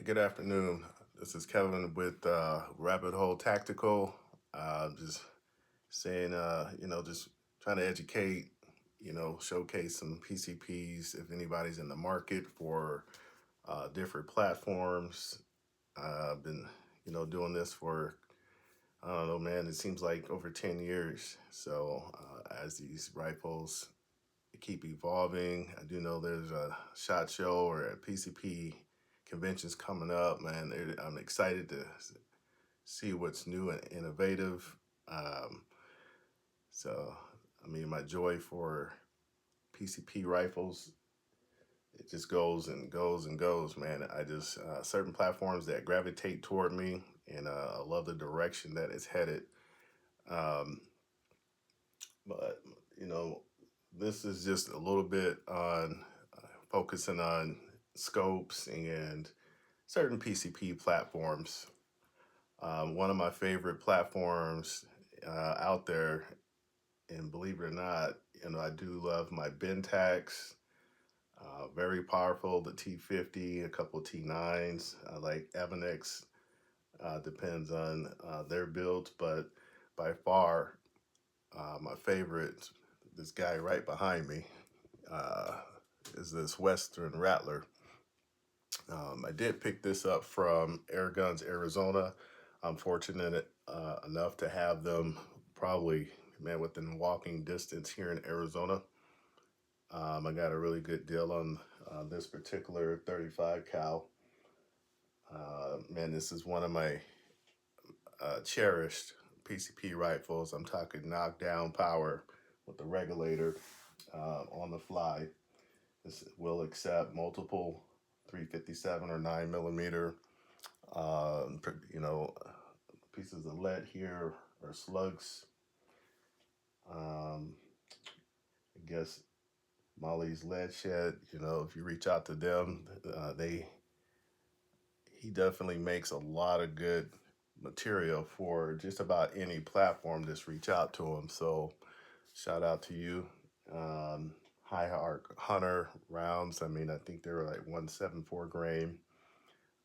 Good afternoon. This is Kevin with Rabbit Hole Tactical. Just saying, just trying to educate, showcase some PCPs if anybody's in the market for different platforms. I've been, doing this for, I don't know, man, it seems like over 10 years. So as these rifles keep evolving. I do know there's a SHOT Show or a PCP conventions coming up, man. I'm excited to see what's new and innovative. Um, so, I mean, my joy for PCP rifles, it just goes and goes and goes, man. I just, certain platforms that gravitate toward me, and I love the direction that it's headed. Um, but, you know, this is just a little bit on focusing on scopes and certain PCP platforms. One of my favorite platforms out there, and believe it or not, I do love my Bentax. Very powerful, the T50, a couple of T9s. I like Evanex, depends on their builds, but by far, my favorite, this guy right behind me, uh, is this Western Rattler. I did pick this up from Air Guns, Arizona. I'm fortunate enough to have them probably, man, within walking distance here in Arizona. I got a really good deal on this particular 35 cal. Man, this is one of my cherished PCP rifles. I'm talking knockdown power with the regulator on the fly. This will accept multiple 357 or 9 millimeter uh, you know, pieces of lead here or slugs. Um, I guess Molly's Lead Shed. If you reach out to them, he definitely makes a lot of good material for just about any platform. Just reach out to him. So shout out to you. High Arc Hunter rounds. I mean, I think they were like 174 grain.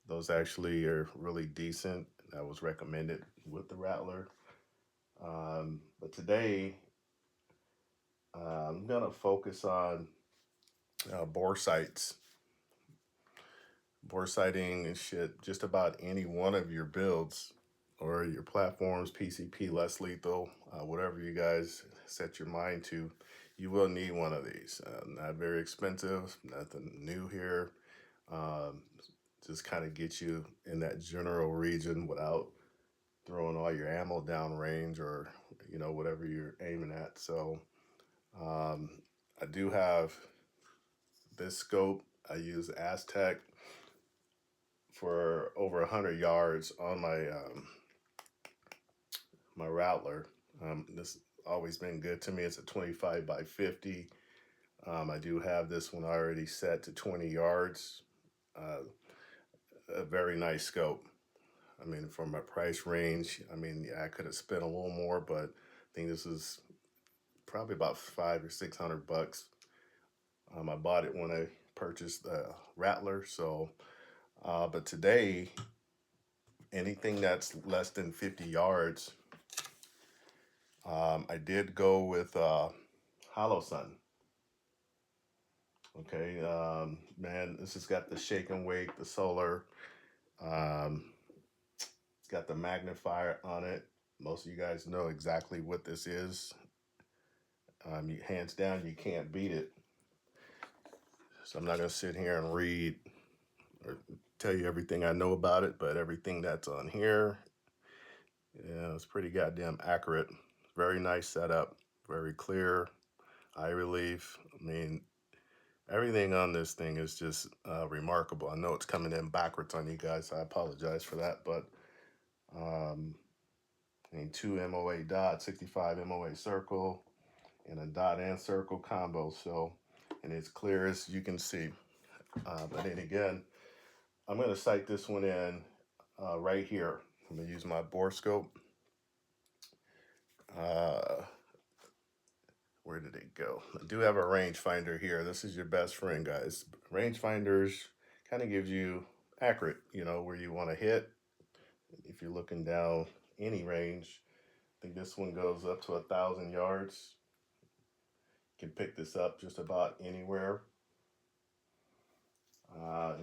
Those actually are really decent. That was recommended with the Rattler. But today, I'm gonna focus on bore sights. Bore sighting and shit, just about any one of your builds or your platforms, PCP, less lethal, whatever you guys set your mind to, you will need one of these. Not very expensive, nothing new here. Um, just kind of get you in that general region without throwing all your ammo down range or whatever you're aiming at. So um, I do have this scope. I use Aztec for over 100 yards on my Rattler. This has always been good to me. It's a 25 by 50. I do have this one already set to 20 yards. Uh, a very nice scope. I mean, for my price range, I mean, yeah, I could have spent a little more, but I think this is probably about 500 or 600 bucks. I bought it when I purchased the Rattler. So, but today, anything that's less than 50 yards, I did go with Hollow Sun. Okay, man, this has got the shake and wake, the solar. Um, it's got the magnifier on it. Most of you guys know exactly what this is. Hands down, you can't beat it. So I'm not gonna sit here and read or tell you everything I know about it, but everything that's on here, yeah, it's pretty goddamn accurate. Very nice setup, very clear, eye relief. I mean, everything on this thing is just remarkable. I know it's coming in backwards on you guys, so I apologize for that. But I mean, two MOA dot, 65 MOA circle, and a dot and circle combo. So, and it's clear as you can see. But then again, I'm going to sight this one in right here. I'm going to use my bore scope. Uh, where did it go? I do have a rangefinder here. This is your best friend, guys. Rangefinders kind of gives you accurate, you know, where you want to hit. If you're looking down any range, I think this one goes up to 1,000 yards. You can pick this up just about anywhere.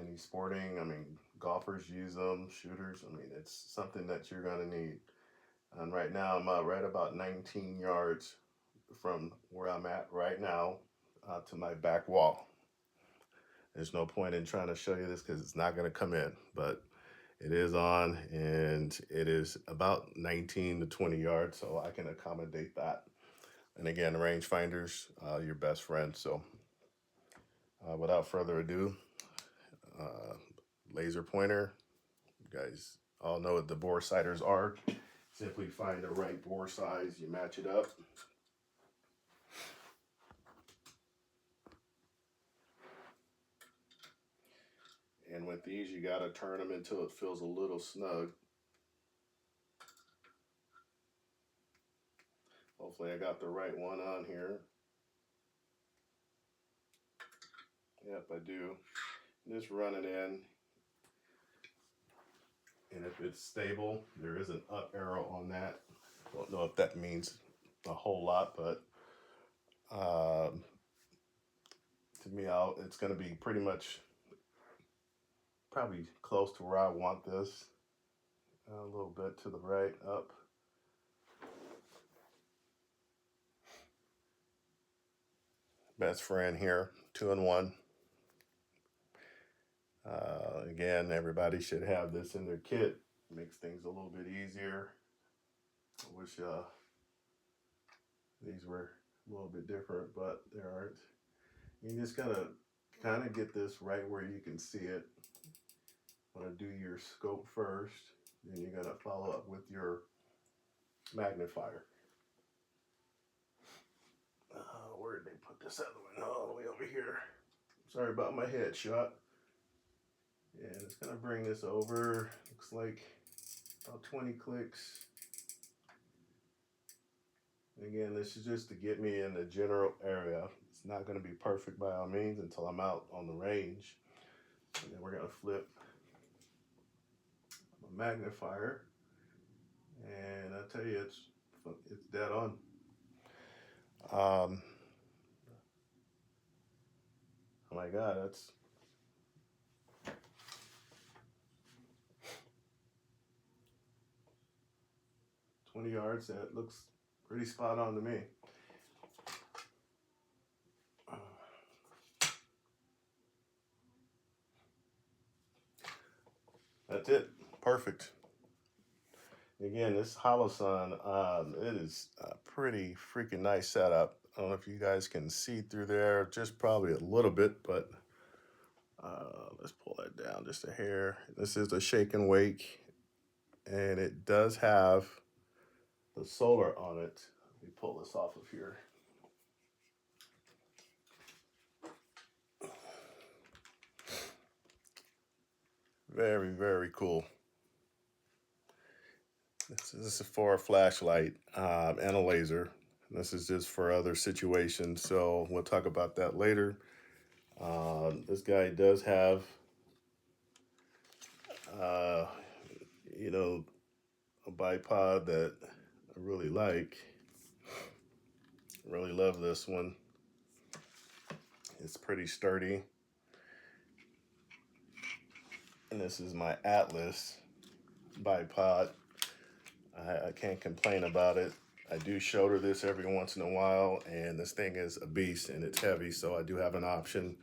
Any sporting, I mean, golfers use them, shooters. I mean, it's something that you're going to need. And right now, I'm right about 19 yards from where I'm at right now to my back wall. There's no point in trying to show you this because it's not going to come in, but it is on and it is about 19 to 20 yards, so I can accommodate that. And again, the rangefinder's your best friend. So without further ado, uh, laser pointer. You guys all know what the bore sighters are. Simply find the right bore size, you match it up. And with these, you gotta turn them until it feels a little snug. Hopefully I got the right one on here. Yep, I do. Just run it in. And if it's stable, there is an up arrow on that. Don't know if that means a whole lot, but to me, it's going to be pretty much probably close to where I want this. A little bit to the right, up. Best friend here, 2-in-1. Again, everybody should have this in their kit. Makes things a little bit easier. I wish these were a little bit different, but they aren't. You just gotta kind of get this right where you can see it. Want to do your scope first, then you're gonna follow up with your magnifier. Where did they put this other one? All the way over here. Sorry about my headshot. Yeah, it's gonna bring this over. Looks like about 20 clicks. Again, this is just to get me in the general area. It's not gonna be perfect by all means until I'm out on the range. And then we're gonna flip my magnifier. And I tell you, it's dead on. Oh my God, that's 20 yards. That looks pretty spot on to me. That's it. Perfect. Again, this Holosun, it is a pretty freaking nice setup. I don't know if you guys can see through there, just probably a little bit, but let's pull that down just a hair. This is a shake and wake, and it does have the solar on it. Let me pull this off of here. Very, very cool. This is for a flashlight and a laser. This is just for other situations, so we'll talk about that later. This guy does have, uh, you know, a bipod that I really like. Really love this one. It's pretty sturdy. And this is my Atlas bipod. I can't complain about it. I do shoulder this every once in a while, and this thing is a beast and it's heavy, so I do have an option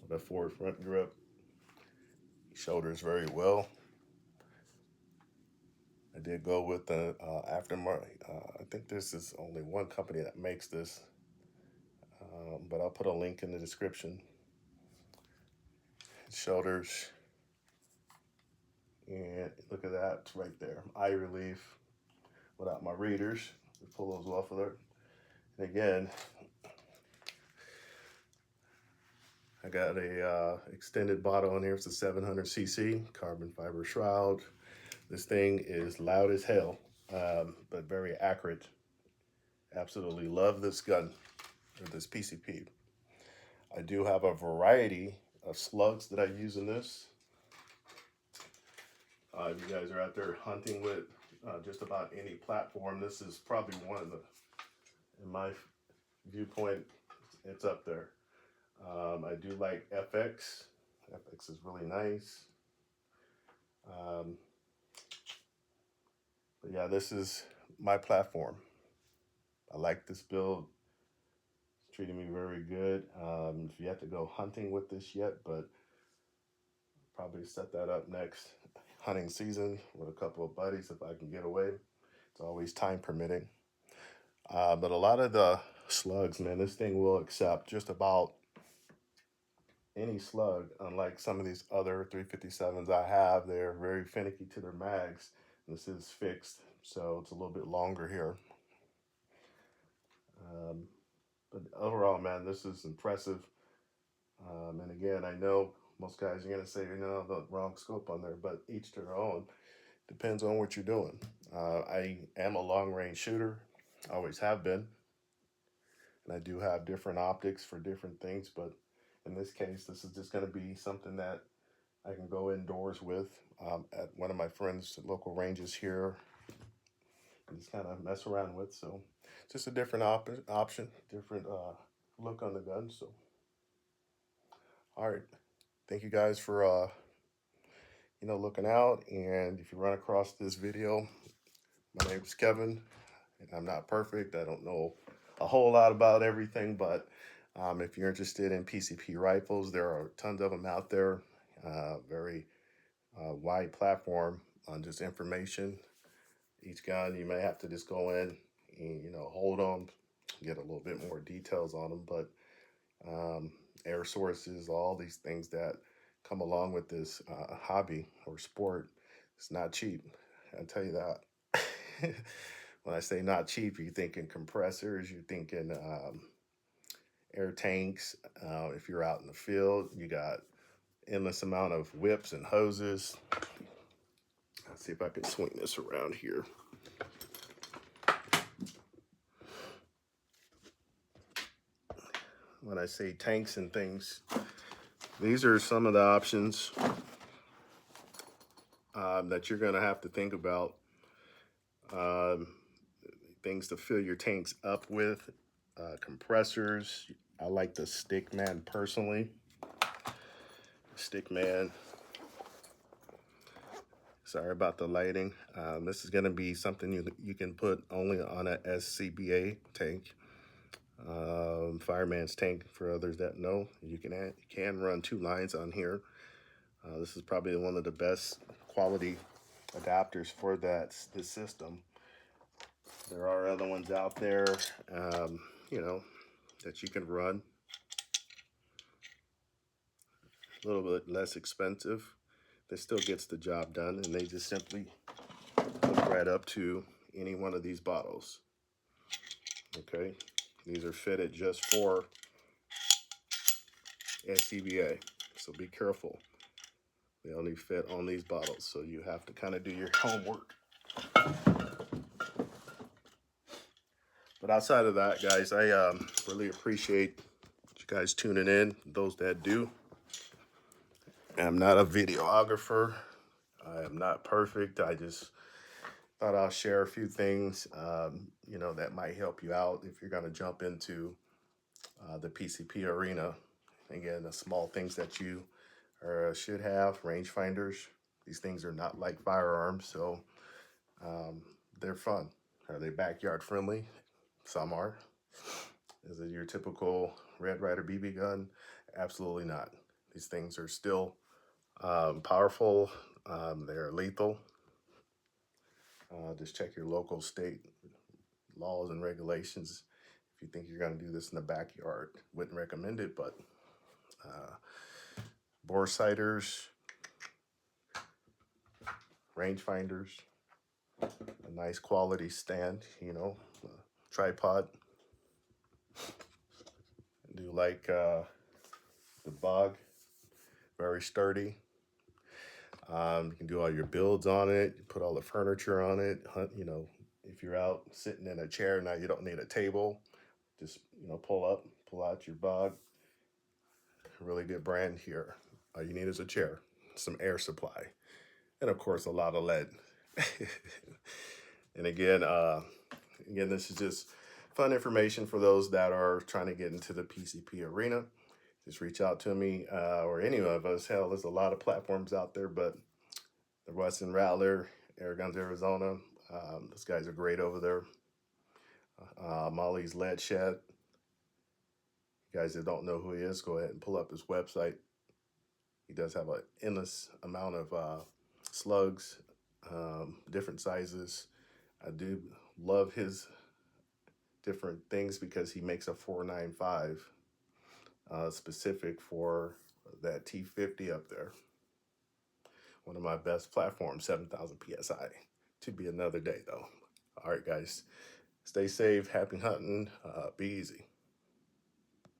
with a forward front grip. Shoulders very well. I did go with the aftermarket. I think this is only one company that makes this, but I'll put a link in the description. Shoulders, and look at that, it's right there. Eye relief without my readers. Pull those off of there. And again, I got a extended bottle in here. It's a 700cc carbon fiber shroud. This thing is loud as hell, but very accurate. Absolutely love this gun, or this PCP. I do have a variety of slugs that I use in this. If you guys are out there hunting with just about any platform, this is probably one of the, in my viewpoint, it's up there. I do like FX. FX is really nice. Um, but yeah, this is my platform. I like this build. It's treating me very good. If you have to go hunting with this yet, but probably set that up next hunting season with a couple of buddies if I can get away. It's always time permitting. But a lot of the slugs, man, this thing will accept just about any slug, unlike some of these other 357s I have. They're very finicky to their mags. This is fixed, so it's a little bit longer here. Um, but overall, man, this is impressive. And again, I know most guys are going to say, the wrong scope on there, but each to their own. Depends on what you're doing. I am a long range shooter, always have been. And I do have different optics for different things, but in this case, this is just going to be something that I can go indoors with at one of my friends' local ranges here and just kind of mess around with. So just a different option, different look on the gun. So, all right. Thank you guys for, looking out. And if you run across this video, my name is Kevin, and I'm not perfect. I don't know a whole lot about everything, but if you're interested in PCP rifles, there are tons of them out there. Very wide platform on just information. Each gun, you may have to just go in and, hold them, get a little bit more details on them. But air sources, all these things that come along with this hobby or sport, it's not cheap. I'll tell you that. When I say not cheap, you're thinking compressors, you're thinking air tanks. If you're out in the field, you got endless amount of whips and hoses. Let's see if I can swing this around here. When I say tanks and things, these are some of the options that you're going to have to think about. Things to fill your tanks up with. Compressors. I like the Stickman personally. Stickman. Sorry about the lighting. This is going to be something you can put only on a SCBA tank. Fireman's tank, for others that know. You can run 2 lines on here. This is probably one of the best quality adapters for this system. There are other ones out there, that you can run. A little bit less expensive. This still gets the job done, and they just simply hook right up to any one of these bottles. Okay, these are fitted just for SCBA, so be careful. They only fit on these bottles, so you have to kind of do your homework. But outside of that, guys, I really appreciate you guys tuning in, those that do. I'm not a videographer. I am not perfect. I just thought I'll share a few things, that might help you out if you're going to jump into the PCP arena. Again, the small things that you should have, rangefinders. These things are not like firearms, so they're fun. Are they backyard friendly? Some are. Is it your typical Red Ryder BB gun? Absolutely not. These things are still powerful. They're lethal. Just check your local state laws and regulations. If you think you're going to do this in the backyard, wouldn't recommend it, but bore sighters, rangefinders, a nice quality stand, tripod. I do like the Bog, very sturdy. You can do all your builds on it, you put all the furniture on it. If you're out sitting in a chair, now you don't need a table. Just, pull out your Bog. Really good brand here. All you need is a chair, some air supply. and of course a lot of lead. And again, this is just fun information for those that are trying to get into the PCP arena. Just reach out to me or any of us. Hell, there's a lot of platforms out there, but the Western Rattler, Air Guns, Arizona. Those guys are great over there. Molly's Lead Shed. You guys that don't know who he is, go ahead and pull up his website. He does have an endless amount of slugs, different sizes. I do love his different things because he makes a 495 specific for that T50 up there. One of my best platforms, 7,000 PSI. To be another day though. All right, guys. Stay safe. Happy hunting. Be easy.